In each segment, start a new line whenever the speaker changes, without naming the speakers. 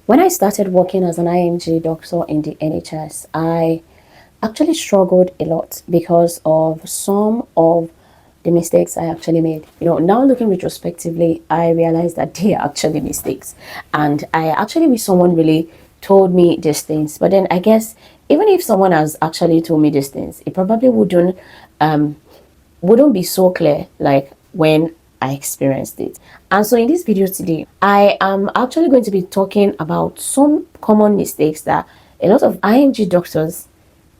When I started working as an IMG doctor in the NHS, I actually struggled a lot because of some of the mistakes I actually made. Now looking retrospectively, I realized that they are actually mistakes. And I actually wish someone really told me these things. But then I guess even if someone has actually told me these things, it probably wouldn't be so clear like when I experienced it. And so in this video today, I am actually going to be talking about some common mistakes that a lot of IMG doctors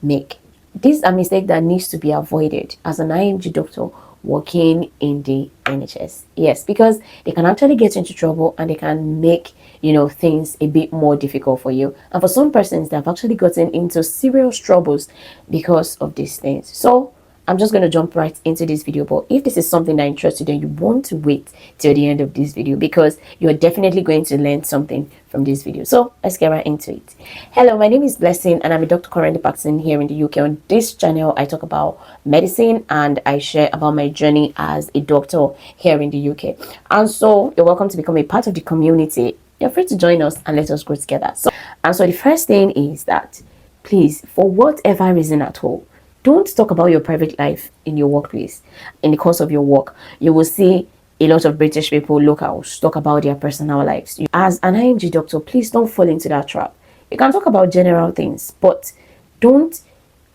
make. These are mistakes that needs to be avoided as an IMG doctor working in the NHS. Yes, because they can actually get into trouble and they can make things a bit more difficult for you. And for some persons, they've actually gotten into serious troubles because of these things. So I'm just going to jump right into this video. But if this is something that interests you, then you want to wait till the end of this video because you're definitely going to learn something from this video. So let's get right into it. Hello, my name is Blessing and I'm a doctor currently practicing here in the UK. On this channel, I talk about medicine and I share about my journey as a doctor here in the UK. And so you're welcome to become a part of the community. You're free to join us and let us grow together. So the first thing is that please, for whatever reason at all, don't talk about your private life in your workplace. In the course of your work, you will see a lot of British people, locals, talk about their personal lives. As an IMG doctor, please don't fall into that trap. You can talk about general things, but don't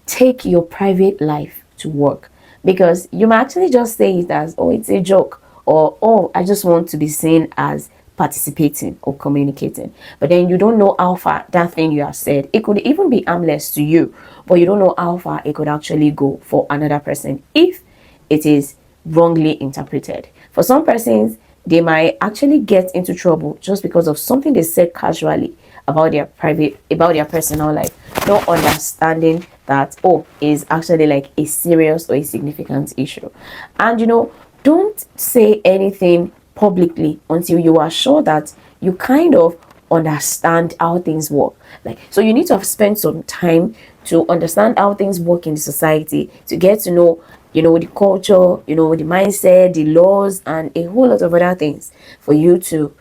take your private life to work because you might actually just say it as, oh, it's a joke, or oh, I just want to be seen as participating or communicating. But then you don't know how far that thing you have said, it could even be harmless to you, but you don't know how far it could actually go for another person if it is wrongly interpreted. For some persons, they might actually get into trouble just because of something they said casually about their personal life, not understanding that, oh, is actually like a serious or a significant issue. And don't say anything publicly until you are sure that you kind of understand how things work. So you need to have spent some time to understand how things work in the society, to get to know the culture, the mindset, the laws, and a whole lot of other things for you to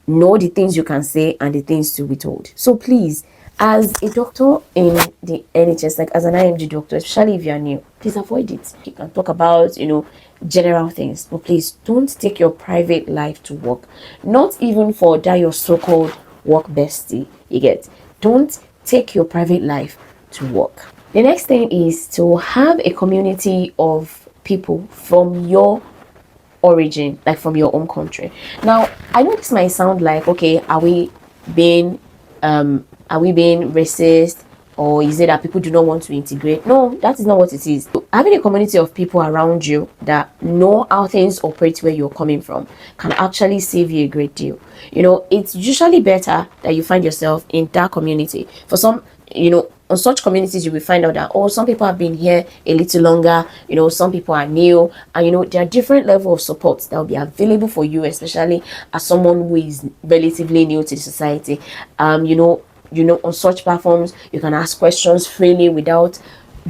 know the things you can say and the things to be told. So please, as a doctor in the NHS, like as an IMG doctor, especially if you are new, please avoid it. You can talk about general things, but please don't take your private life to work. Not even for that your so-called work bestie. You get? Don't take your private life to work. The next thing is to have a community of people from your origin, like from your own country. Now, I know this might sound like, okay, being are we being racist, or is it that people do not want to integrate? No, that is not what it is. Having a community of people around you that know how things operate where you're coming from can actually save you a great deal. It's usually better that you find yourself in that community. For some, on such communities, you will find out that, oh, some people have been here a little longer, some people are new, and there are different levels of support that will be available for you, especially as someone who is relatively new to the society. On such platforms, you can ask questions freely without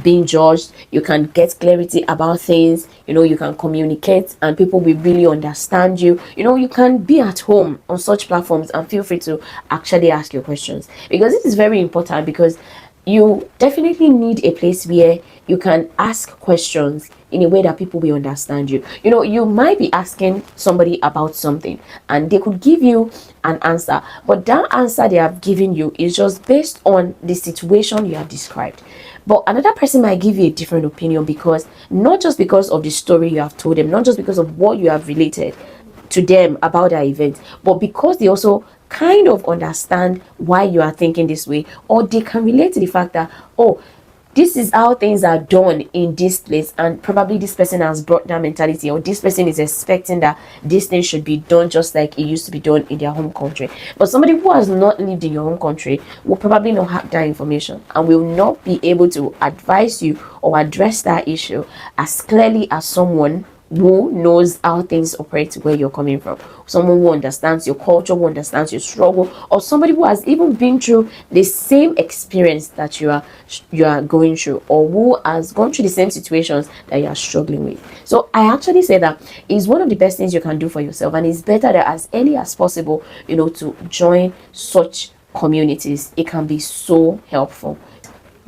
being judged. You can get clarity about things. You can communicate and people will really understand you. You can be at home on such platforms and feel free to actually ask your questions, because this is very important, because you definitely need a place where you can ask questions in a way that people will understand you. You might be asking somebody about something and they could give you an answer, but that answer they have given you is just based on the situation you have described. But another person might give you a different opinion, because not just because of the story you have told them, not just because of what you have related to them about that event, but because they also kind of understand why you are thinking this way, or they can relate to the fact that, oh, this is how things are done in this place, and probably this person has brought that mentality, or this person is expecting that this thing should be done just like it used to be done in their home country. But somebody who has not lived in your home country will probably not have that information and will not be able to advise you or address that issue as clearly as someone who knows how things operate where you're coming from, someone who understands your culture, who understands your struggle, or somebody who has even been through the same experience that you are going through, or who has gone through the same situations that you are struggling with. So I actually say that is one of the best things you can do for yourself, and it's better that as early as possible to join such communities, it can be so helpful.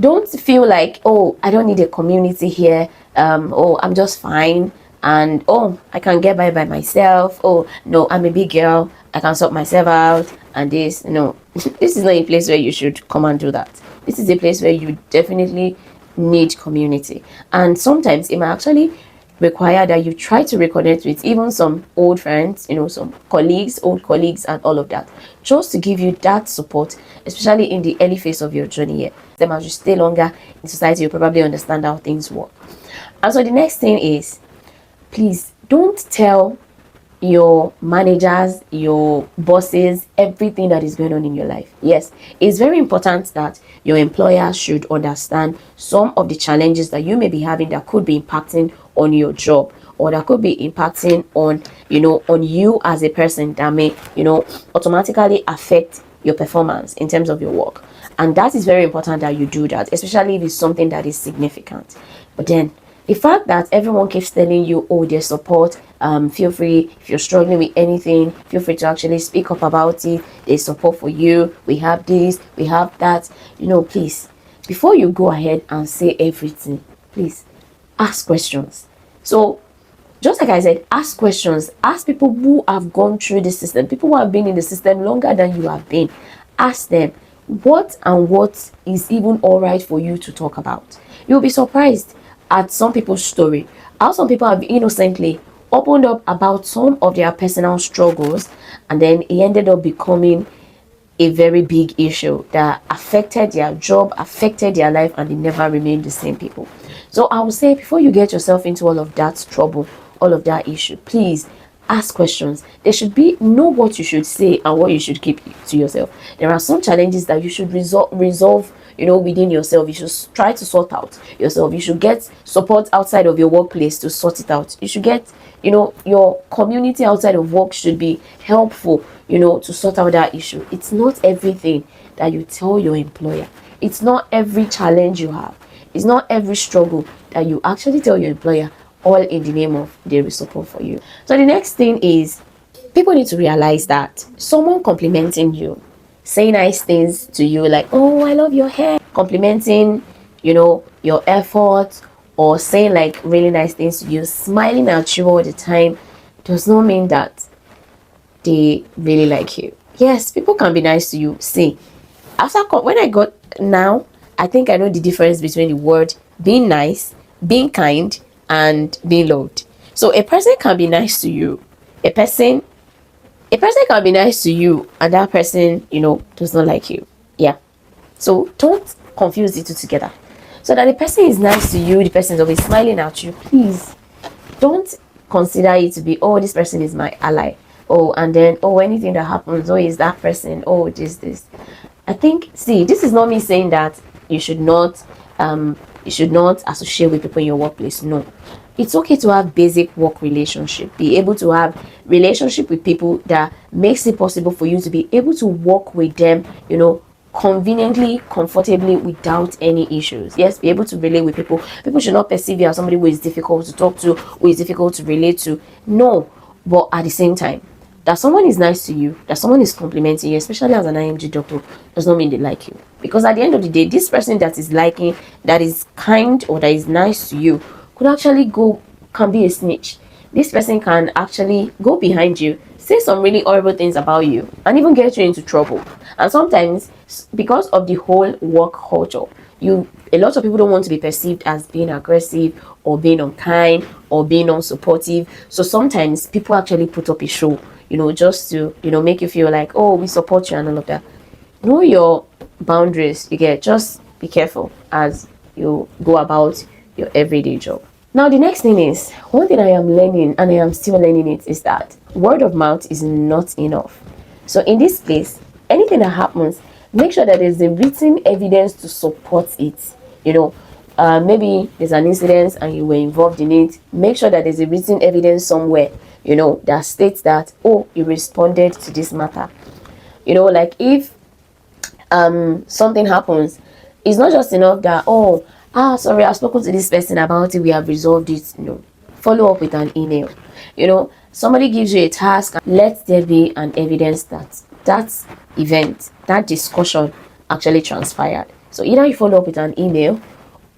Don't feel like, oh, I don't need a community here, oh, I'm just fine, and oh, I can get by myself, oh no, I'm a big girl, I can sort myself out, and this, no. This is not a place where you should come and do that. This is a place where you definitely need community, and sometimes it might actually require that you try to reconnect with even some old friends, some colleagues, old colleagues, and all of that, just to give you that support, especially in the early phase of your journey here. Then as you stay longer in society, you probably understand how things work. And so the next thing is, please don't tell your managers, your bosses, everything that is going on in your life. Yes, it's very important that your employer should understand some of the challenges that you may be having that could be impacting on your job, or that could be impacting on, on you as a person, that may, automatically affect your performance in terms of your work. And that is very important that you do that, especially if it's something that is significant. But then the fact that everyone keeps telling you, oh, there's support, feel free, if you're struggling with anything, feel free to actually speak up about it, there's support for you, we have this, we have that, please, before you go ahead and say everything, please ask questions. So just like I said, ask questions. Ask people who have gone through the system, people who have been in the system longer than you have been. Ask them what is even all right for you to talk about. You'll be surprised at some people's story, how some people have innocently opened up about some of their personal struggles, and then it ended up becoming a very big issue that affected their job, affected their life, and they never remained the same people. So I would say, before you get yourself into all of that trouble, all of that issue, please ask questions. There should be know what you should say and what you should keep to yourself. There are some challenges that you should resolve within yourself. You should try to sort out yourself. You should get support outside of your workplace to sort it out. You should get, your community outside of work should be helpful, to sort out that issue. It's not everything that you tell your employer. It's not every challenge you have. It's not every struggle that you actually tell your employer, all in the name of there is support for you. So the next thing is, people need to realize that someone complimenting you, saying nice things to you like, oh, I love your hair, complimenting, your efforts, or saying like really nice things to you, smiling at you all the time, does not mean that they really like you. Yes, people can be nice to you. See, when I got now, I think I know the difference between the word being nice, being kind, and being loved. So a person can be nice to you. A person can be nice to you, and that person, does not like you. Yeah. So don't confuse the two together. So that the person is nice to you, the person is always smiling at you, please don't consider it to be, oh, this person is my ally. Oh, and then, oh, anything that happens, oh, is that person, oh, this. I think, see, this is not me saying that you should not associate with people in your workplace. No, it's okay to have basic work relationship, be able to have relationship with people that makes it possible for you to be able to work with them, conveniently, comfortably, without any issues. Yes, be able to relate with people. People should not perceive you as somebody who is difficult to talk to, who is difficult to relate to. No, but at the same time, that someone is nice to you, that someone is complimenting you, especially as an IMG doctor, does not mean they like you. Because at the end of the day, this person that is liking, that is kind, or that is nice to you, can be a snitch. This person can actually go behind you, say some really horrible things about you, and even get you into trouble. And sometimes, because of the whole work culture, a lot of people don't want to be perceived as being aggressive, or being unkind, or being unsupportive. So sometimes people actually put up a show, just to, make you feel like, oh, we support you and all of that. Know your boundaries. Just be careful as you go about your everyday job. Now, the next thing is, one thing I am learning, and I am still learning it, is that word of mouth is not enough. So in this place, anything that happens, make sure that there's a written evidence to support it. Maybe there's an incident and you were involved in it. Make sure that there's a written evidence somewhere, that states that, oh, you responded to this matter. Like if something happens, it's not just enough that, oh, sorry, I've spoken to this person about it, we have resolved it. No, follow up with an email. Somebody gives you a task, let there be an evidence that that event, that discussion actually transpired. So either you follow up with an email,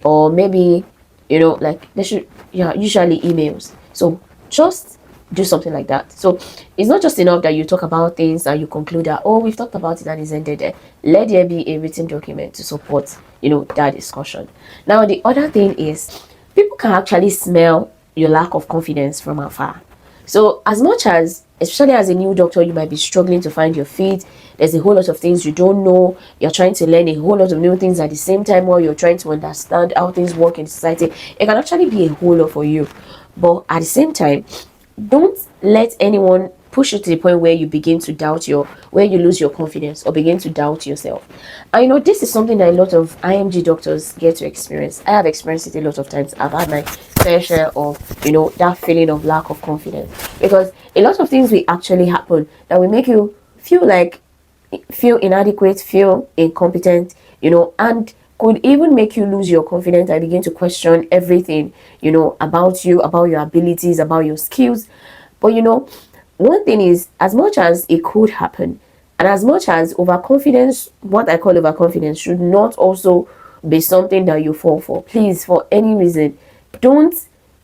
or maybe, like they should, yeah, usually emails. So just do something like that. So it's not just enough that you talk about things and you conclude that, oh, we've talked about it and it's ended there. Let there be a written document to support, that discussion. Now, the other thing is, people can actually smell your lack of confidence from afar. So as much as, especially as a new doctor, you might be struggling to find your feet. There's a whole lot of things you don't know. You're trying to learn a whole lot of new things at the same time while you're trying to understand how things work in society. It can actually be a whole lot for you. But at the same time, don't let anyone push you to the point where you begin to where you lose your confidence or begin to doubt yourself. And this is something that a lot of IMG doctors get to experience. I have experienced it a lot of times. I've had my fair share of, that feeling of lack of confidence, because a lot of things will actually happen that will make you feel inadequate, feel incompetent, and could even make you lose your confidence and begin to question everything, about you, about your abilities, about your skills. But one thing is, as much as it could happen, and as much as overconfidence, what I call overconfidence, should not also be something that you fall for. Please, for any reason, don't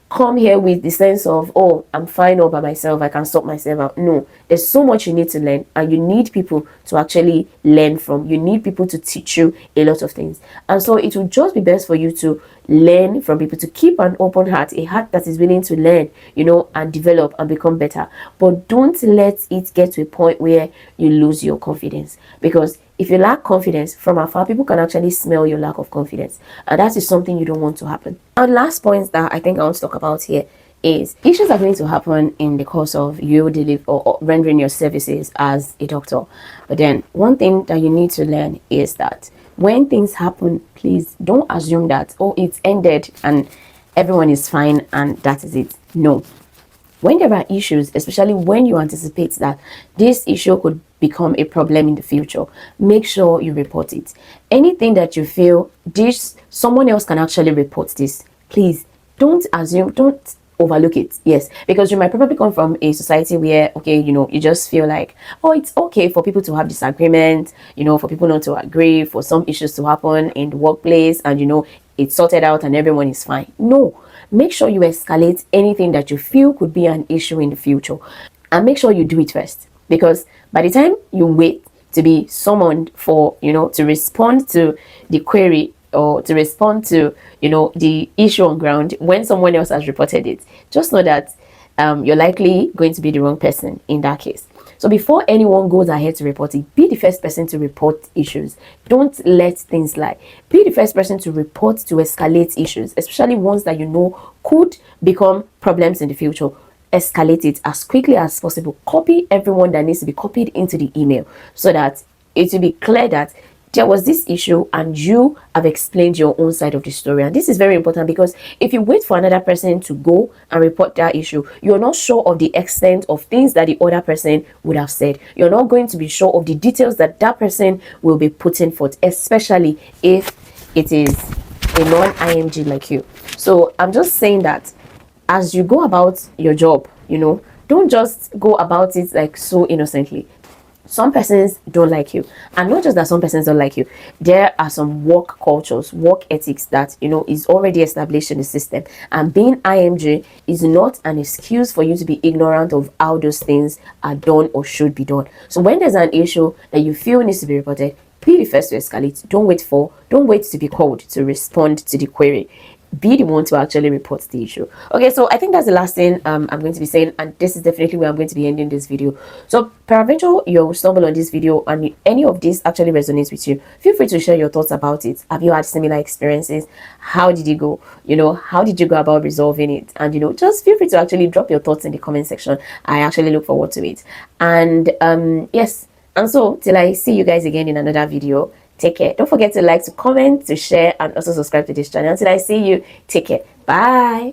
come here with the sense of, oh, I'm fine all by myself, I can sort myself out. No, there's so much you need to learn, and you need people to actually learn from. You need people to teach you a lot of things. And so it will just be best for you to learn from people, to keep an open heart, a heart that is willing to learn, and develop and become better. But don't let it get to a point where you lose your confidence, because if you lack confidence from afar, people can actually smell your lack of confidence, and that is something you don't want to happen. And last point that I think I want to talk about here is, issues are going to happen in the course of you or rendering your services as a doctor. But then one thing that you need to learn is that when things happen, please don't assume that, oh, it's ended and everyone is fine and that is it. No. When there are issues, especially when you anticipate that this issue could become a problem in the future, make sure you report it. Anything that you feel someone else can actually report this, please don't assume, don't overlook it. Yes, because you might probably come from a society where, okay, you just feel like, oh, it's okay for people to have disagreements, for people not to agree, for some issues to happen in the workplace, and it's sorted out and everyone is fine. No, make sure you escalate anything that you feel could be an issue in the future, and make sure you do it first. Because by the time you wait to be summoned for, to respond to the query or to respond to, the issue on ground, when someone else has reported it, just know that you're likely going to be the wrong person in that case. So before anyone goes ahead to report it, be the first person to report issues. Don't let things lie. Be the first person to report, to escalate issues, especially ones that could become problems in the future. Escalate it as quickly as possible. Copy everyone that needs to be copied into the email, so that it will be clear that there was this issue and you have explained your own side of the story. And this is very important, because if you wait for another person to go and report that issue, you're not sure of the extent of things that the other person would have said. You're not going to be sure of the details that that person will be putting forth, especially if it is a non-IMG like you. So I'm just saying that as you go about your job, don't just go about it like so innocently. Some persons don't like you, and not just that some persons don't like you, there are some work cultures, work ethics that is already established in the system, and being IMG is not an excuse for you to be ignorant of how those things are done or should be done. So when there's an issue that you feel needs to be reported, be the first to escalate. Don't wait to be called to respond to the query. Be the one to actually report the issue. Okay, so I think that's the last thing I'm going to be saying, and this is definitely where I'm going to be ending this video. So peradventure you'll stumble on this video and any of this actually resonates with you, feel free to share your thoughts about it. Have you had similar experiences? How did you go? How did you go about resolving it? And just feel free to actually drop your thoughts in the comment section. I actually look forward to it. And yes, and so till I see you guys again in another video, take care. Don't forget to like, to comment, to share, and also subscribe to this channel. Until I see you, take care. Bye.